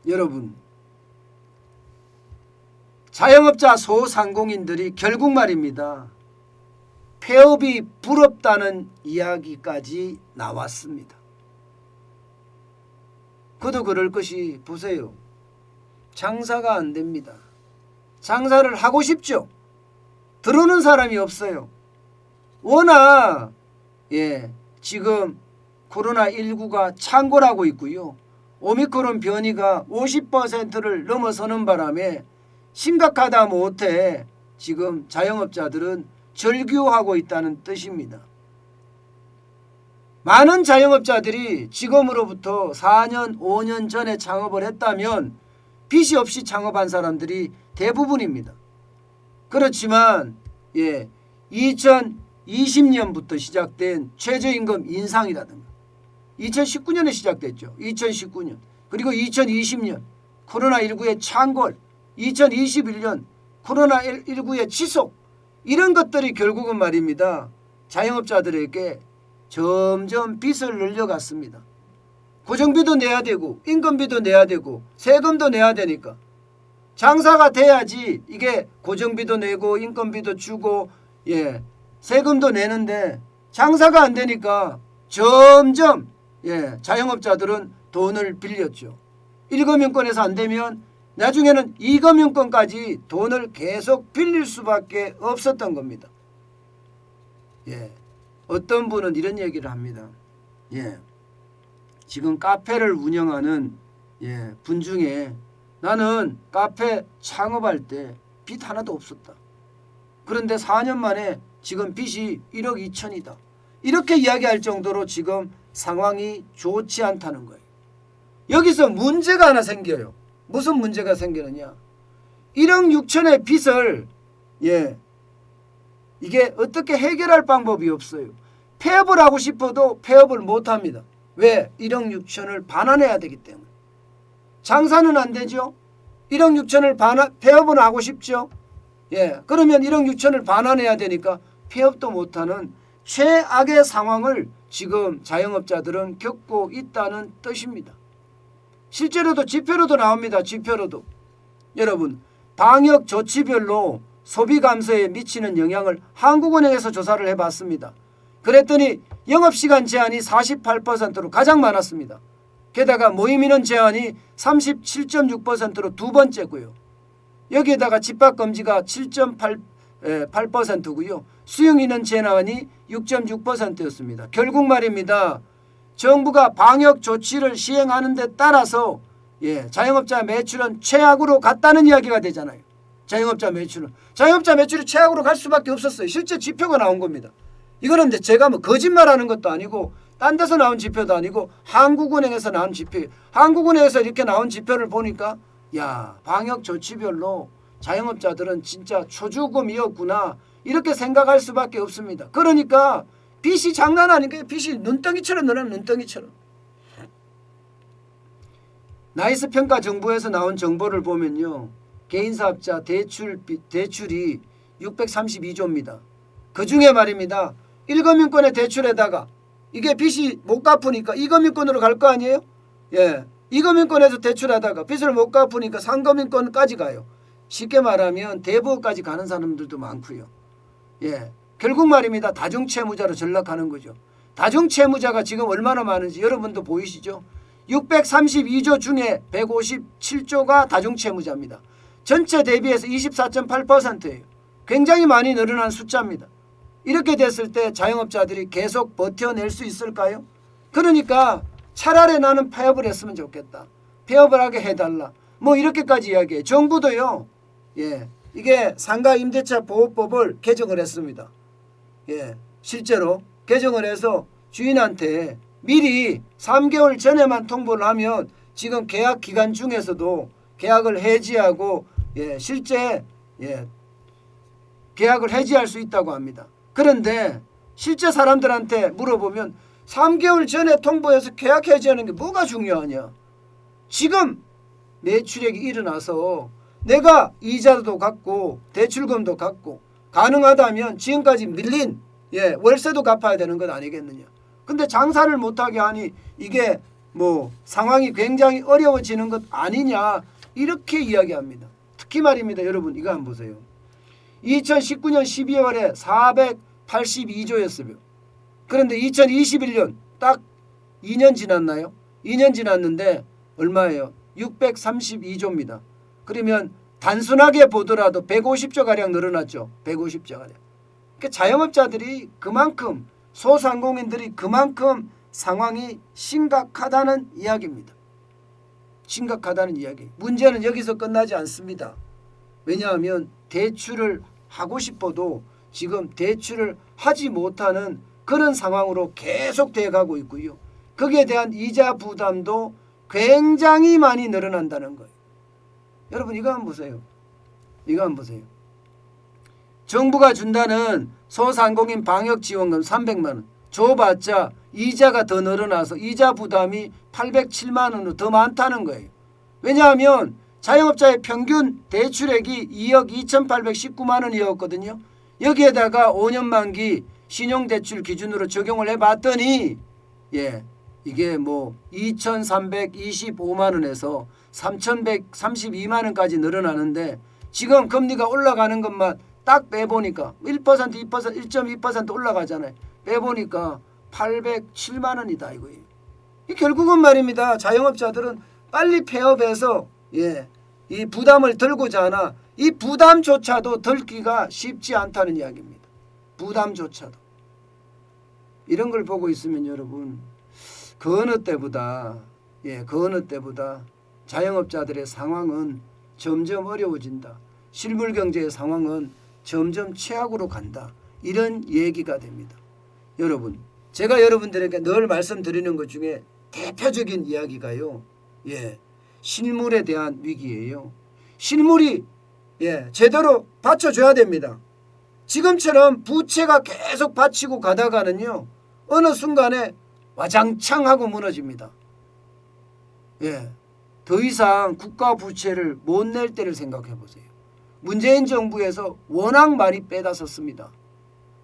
여러분, 자영업자 소상공인들이 결국 말입니다. 폐업이 부럽다는 이야기까지 나왔습니다. 그도 그럴 것이 보세요. 장사가 안 됩니다. 장사를 하고 싶죠. 들어오는 사람이 없어요. 워낙 지금 코로나19가 창궐하고 있고요. 오미크론 변이가 50%를 넘어서는 바람에 심각하다 못해 지금 자영업자들은 절규하고 있다는 뜻입니다. 많은 자영업자들이 지금으로부터 4년, 5년 전에 창업을 했다면 빚이 없이 창업한 사람들이 대부분입니다. 그렇지만 2020년부터 시작된 최저임금 인상이라든가 2019년에 시작됐죠. 2019년 그리고 2020년 코로나19의 창궐, 2021년 코로나19의 지속, 이런 것들이 결국은 말입니다. 자영업자들에게 점점 빚을 늘려갔습니다. 고정비도 내야 되고 인건비도 내야 되고 세금도 내야 되니까 장사가 돼야지 이게 고정비도 내고 인건비도 주고 세금도 내는데 장사가 안 되니까 점점 자영업자들은 돈을 빌렸죠. 1금융권에서 안 되면 나중에는 2금융권까지 돈을 계속 빌릴 수밖에 없었던 겁니다. 어떤 분은 이런 얘기를 합니다. 지금 카페를 운영하는 분 중에 나는 카페 창업할 때 빚 하나도 없었다. 그런데 4년 만에 지금 빚이 1억 2천이다. 이렇게 이야기할 정도로 지금 상황이 좋지 않다는 거예요. 여기서 문제가 하나 생겨요. 무슨 문제가 생기느냐. 1억 6천의 빚을 이게 어떻게 해결할 방법이 없어요. 폐업을 하고 싶어도 폐업을 못합니다. 왜? 1억 6천을 반환해야 되기 때문에. 장사는 안 되죠. 1억 6천을 폐업은 하고 싶죠. 그러면 1억 6천을 반환해야 되니까 폐업도 못하는 최악의 상황을 지금 자영업자들은 겪고 있다는 뜻입니다. 실제로도 지표로도 나옵니다. 지표로도. 여러분, 방역 조치별로 소비 감소에 미치는 영향을 한국은행에서 조사를 해봤습니다. 그랬더니 영업시간 제한이 48%로 가장 많았습니다. 게다가 모임인원 제한이 37.6%로 두 번째고요. 여기에다가 집합금지가 7.8%고요. 수용인원 제한이 6.6%였습니다. 결국 말입니다. 정부가 방역 조치를 시행하는 데 따라서 자영업자 매출은 최악으로 갔다는 이야기가 되잖아요. 자영업자 매출이 최악으로 갈 수밖에 없었어요. 실제 지표가 나온 겁니다. 이거는 제가 뭐 거짓말하는 것도 아니고 딴 데서 나온 지표도 아니고 한국은행에서 나온 지표예요. 한국은행에서 이렇게 나온 지표를 보니까 방역 조치별로 자영업자들은 진짜 초주금이었구나 이렇게 생각할 수밖에 없습니다. 그러니까 빚이 장난 아니니까 빚이 눈덩이처럼 늘어나는 눈덩이처럼. 나이스 평가 정부에서 나온 정보를 보면요. 개인사업자 대출이 632조입니다. 그중에 말입니다. 1금융권의 대출에다가 이게 빚이 못 갚으니까 2금융권으로 갈 거 아니에요? 2금융권에서 대출하다가 빚을 못 갚으니까 3금융권까지 가요. 쉽게 말하면 대부까지 가는 사람들도 많고요. 결국 말입니다. 다중채무자로 전락하는 거죠. 다중채무자가 지금 얼마나 많은지 여러분도 보이시죠? 632조 중에 157조가 다중채무자입니다. 전체 대비해서 24.8%예요. 굉장히 많이 늘어난 숫자입니다. 이렇게 됐을 때 자영업자들이 계속 버텨낼 수 있을까요? 그러니까 차라리 나는 폐업을 했으면 좋겠다. 폐업을 하게 해달라. 뭐 이렇게까지 이야기해요. 정부도요. 이게 상가임대차 보호법을 개정을 했습니다. 실제로 개정을 해서 주인한테 미리 3개월 전에만 통보를 하면 지금 계약 기간 중에서도 계약을 해지하고 실제 계약을 해지할 수 있다고 합니다. 그런데 실제 사람들한테 물어보면 3개월 전에 통보해서 계약 해지하는 게 뭐가 중요하냐. 지금 매출액이 일어나서 내가 이자도 갚고 대출금도 갚고 가능하다면 지금까지 밀린 월세도 갚아야 되는 것 아니겠느냐. 근데 장사를 못하게 하니 이게 뭐 상황이 굉장히 어려워지는 것 아니냐 이렇게 이야기합니다. 특히 말입니다. 여러분 이거 한번 보세요. 2019년 12월에 482조였어요. 그런데 2021년 딱 2년 지났나요? 2년 지났는데 얼마예요? 632조입니다. 그러면 단순하게 보더라도 150조가량 늘어났죠. 150조가량. 그러니까 자영업자들이 그만큼 소상공인들이 그만큼 상황이 심각하다는 이야기입니다. 심각하다는 이야기. 문제는 여기서 끝나지 않습니다. 왜냐하면 대출을 하고 싶어도 지금 대출을 하지 못하는 그런 상황으로 계속돼 가고 있고요. 거기에 대한 이자 부담도 굉장히 많이 늘어난다는 거예요. 여러분 이거 한번 보세요. 이거 한번 보세요. 정부가 준다는 소상공인 방역지원금 300만 원 줘봤자 이자가 더 늘어나서 이자 부담이 807만 원으로 더 많다는 거예요. 왜냐하면 자영업자의 평균 대출액이 2억 2,819만 원이었거든요. 여기에다가 5년 만기 신용대출 기준으로 적용을 해봤더니 이게 뭐 2,325만 원에서 3,132만 원까지 늘어나는데 지금 금리가 올라가는 것만 딱 빼보니까 1%, 2%, 1.2% 올라가잖아요. 빼보니까 807만 원이다 이거예요. 결국은 말입니다. 자영업자들은 빨리 폐업해서 이 부담을 덜고자 하나 이 부담조차도 덜기가 쉽지 않다는 이야기입니다. 부담조차도. 이런 걸 보고 있으면 여러분 그 어느 때보다 자영업자들의 상황은 점점 어려워진다. 실물경제의 상황은 점점 최악으로 간다. 이런 얘기가 됩니다. 여러분 제가 여러분들에게 늘 말씀드리는 것 중에 대표적인 이야기가요. 실물에 대한 위기예요. 실물이 제대로 받쳐줘야 됩니다. 지금처럼 부채가 계속 받치고 가다가는요. 어느 순간에 와장창 하고 무너집니다. 더 이상 국가 부채를 못 낼 때를 생각해 보세요. 문재인 정부에서 워낙 많이 빼다 썼습니다.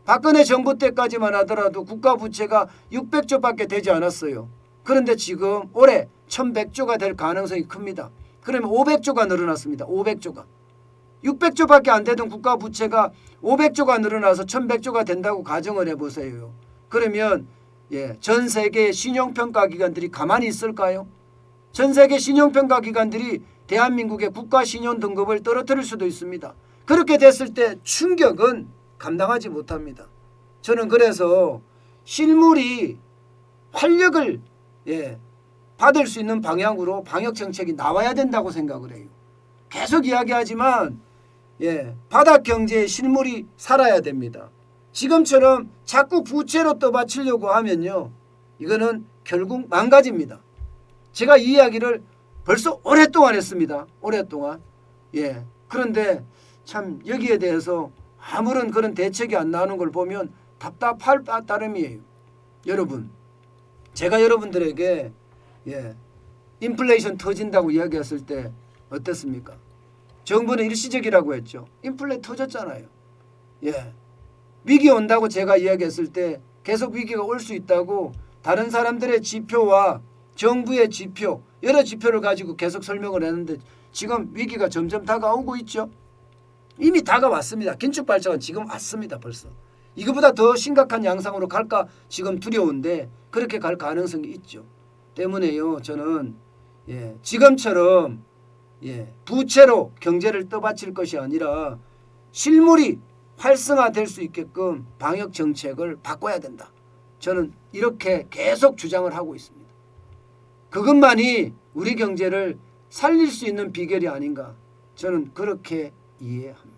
박근혜 정부 때까지만 하더라도 국가 부채가 600조밖에 되지 않았어요. 그런데 지금 올해 1100조가 될 가능성이 큽니다. 그러면 500조가 늘어났습니다. 500조가. 600조밖에 안 되던 국가 부채가 500조가 늘어나서 1100조가 된다고 가정을 해보세요. 그러면 전 세계 신용평가 기관들이 가만히 있을까요? 전 세계 신용평가 기관들이 대한민국의 국가 신용 등급을 떨어뜨릴 수도 있습니다. 그렇게 됐을 때 충격은 감당하지 못합니다. 저는 그래서 실물이 활력을 받을 수 있는 방향으로 방역정책이 나와야 된다고 생각을 해요. 계속 이야기하지만 바닥 경제의 실물이 살아야 됩니다. 지금처럼 자꾸 부채로 떠받치려고 하면요. 이거는 결국 망가집니다. 제가 이 이야기를 벌써 오랫동안 했습니다. 오랫동안. 그런데 참 여기에 대해서 아무런 그런 대책이 안 나오는 걸 보면 답답할 따름이에요. 여러분 제가 여러분들에게 인플레이션 터진다고 이야기했을 때 어땠습니까? 정부는 일시적이라고 했죠. 인플레 터졌잖아요. 위기 온다고 제가 이야기했을 때 계속 위기가 올 수 있다고 다른 사람들의 지표와 정부의 지표 여러 지표를 가지고 계속 설명을 했는데 지금 위기가 점점 다가오고 있죠. 이미 다가왔습니다. 긴축 발전은 지금 왔습니다. 벌써. 이거보다 더 심각한 양상으로 갈까 지금 두려운데 그렇게 갈 가능성이 있죠. 때문에요. 저는 지금처럼 부채로 경제를 떠받칠 것이 아니라 실물이 활성화될 수 있게끔 방역 정책을 바꿔야 된다. 저는 이렇게 계속 주장을 하고 있습니다. 그것만이 우리 경제를 살릴 수 있는 비결이 아닌가 저는 그렇게 이해합니다.